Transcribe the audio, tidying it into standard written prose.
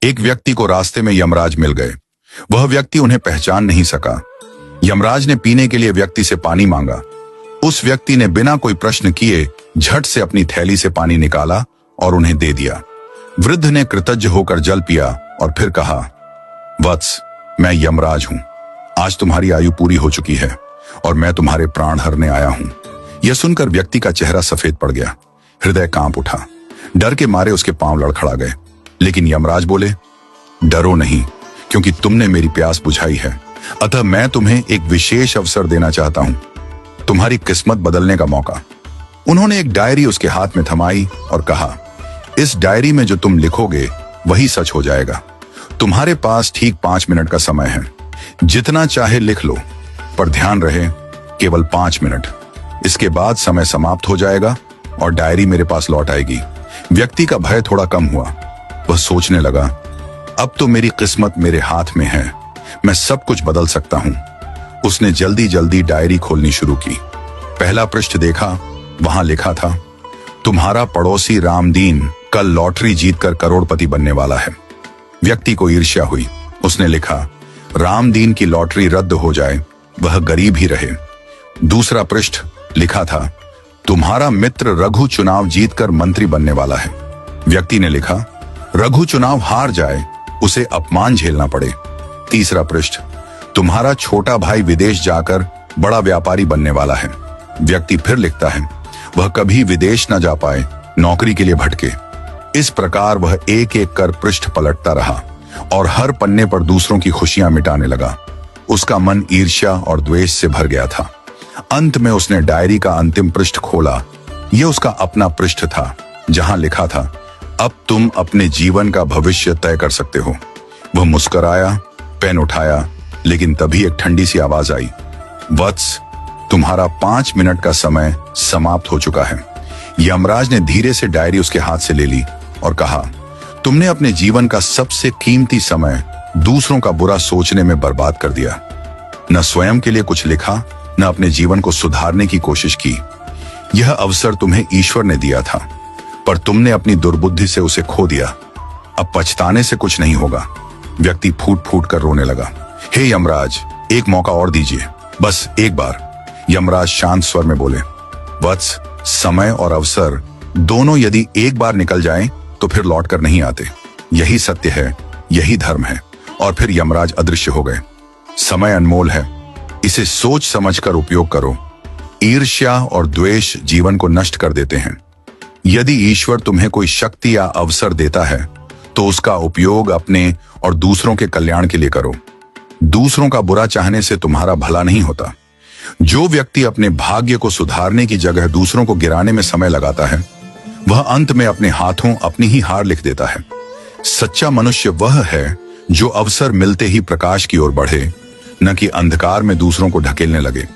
एक व्यक्ति को रास्ते में यमराज मिल गए। वह व्यक्ति उन्हें पहचान नहीं सका। यमराज ने पीने के लिए व्यक्ति से पानी मांगा। उस व्यक्ति ने बिना कोई प्रश्न किए झट से अपनी थैली से पानी निकाला और उन्हें दे दिया। वृद्ध ने कृतज्ञ होकर जल पिया और फिर कहा, वत्स, मैं यमराज हूं। आज तुम्हारी आयु पूरी हो चुकी है और मैं तुम्हारे प्राण हरने आया हूं। यह सुनकर व्यक्ति का चेहरा सफेद पड़ गया। हृदय कांप उठा। डर के मारे उसके पांव लड़खड़ा गए। लेकिन यमराज बोले, डरो नहीं, क्योंकि तुमने मेरी प्यास बुझाई है। अतः मैं तुम्हें एक विशेष अवसर देना चाहता हूं, तुम्हारी किस्मत बदलने का मौका। उन्होंने एक डायरी उसके हाथ में थमाई और कहा, इस डायरी में जो तुम लिखोगे वही सच हो जाएगा। तुम्हारे पास ठीक 5 मिनट का समय है। जितना चाहे लिख लो, पर ध्यान रहे केवल 5 मिनट। इसके बाद समय समाप्त हो जाएगा और डायरी मेरे पास लौट आएगी। व्यक्ति का भय थोड़ा कम हुआ। वह सोचने लगा, अब तो मेरी किस्मत मेरे हाथ में है, मैं सब कुछ बदल सकता हूं। उसने जल्दी जल्दी डायरी खोलनी शुरू की। पहला पृष्ठ देखा। वहां लिखा था, तुम्हारा पड़ोसी रामदीन कल लॉटरी जीतकर करोड़पति बनने वाला है। व्यक्ति को ईर्ष्या हुई। उसने लिखा, रामदीन की लॉटरी रद्द हो जाए, वह गरीब ही रहे। दूसरा पृष्ठ लिखा था, तुम्हारा मित्र रघु चुनाव जीतकर मंत्री बनने वाला है। व्यक्ति ने लिखा, रघु चुनाव हार जाए, उसे अपमान झेलना पड़े। तीसरा पृष्ठ, तुम्हारा छोटा भाई विदेश जाकर बड़ा व्यापारी बनने वाला है। व्यक्ति फिर लिखता है, वह कभी विदेश न जा पाए, नौकरी के लिए भटके। इस प्रकार वह एक एक कर पृष्ठ पलटता रहा और हर पन्ने पर दूसरों की खुशियां मिटाने लगा। उसका मन ईर्ष्या और द्वेष से भर गया था। अंत में उसने डायरी का अंतिम पृष्ठ खोला। यह उसका अपना पृष्ठ था, जहां लिखा था, अब तुम अपने जीवन का भविष्य तय कर सकते हो। वह मुस्कुराया, पेन उठाया, लेकिन तभी एक ठंडी सी आवाज आई, वत्स, तुम्हारा 5 मिनट का समय समाप्त हो चुका है। यमराज ने धीरे से डायरी उसके हाथ से ले ली और कहा, तुमने अपने जीवन का सबसे कीमती समय दूसरों का बुरा सोचने में बर्बाद कर दिया। न स्वयं के लिए कुछ लिखा, न अपने जीवन को सुधारने की कोशिश की। यह अवसर तुम्हें ईश्वर ने दिया था, पर तुमने अपनी दुर्बुद्धि से उसे खो दिया। अब पछताने से कुछ नहीं होगा। व्यक्ति फूट फूट कर रोने लगा। हे यमराज, एक मौका और दीजिए, बस एक बार। यमराज शांत स्वर में बोले, वत्स, समय और अवसर दोनों यदि एक बार निकल जाएं, तो फिर लौट कर नहीं आते। यही सत्य है, यही धर्म है। और फिर यमराज अदृश्य हो गए। समय अनमोल है, इसे सोच समझकर उपयोग करो। ईर्ष्या और द्वेष जीवन को नष्ट कर देते हैं। यदि ईश्वर तुम्हें कोई शक्ति या अवसर देता है, तो उसका उपयोग अपने और दूसरों के कल्याण के लिए करो। दूसरों का बुरा चाहने से तुम्हारा भला नहीं होता। जो व्यक्ति अपने भाग्य को सुधारने की जगह दूसरों को गिराने में समय लगाता है, वह अंत में अपने हाथों अपनी ही हार लिख देता है। सच्चा मनुष्य वह है जो अवसर मिलते ही प्रकाश की ओर बढ़े, न कि अंधकार में दूसरों को ढकेलने लगे।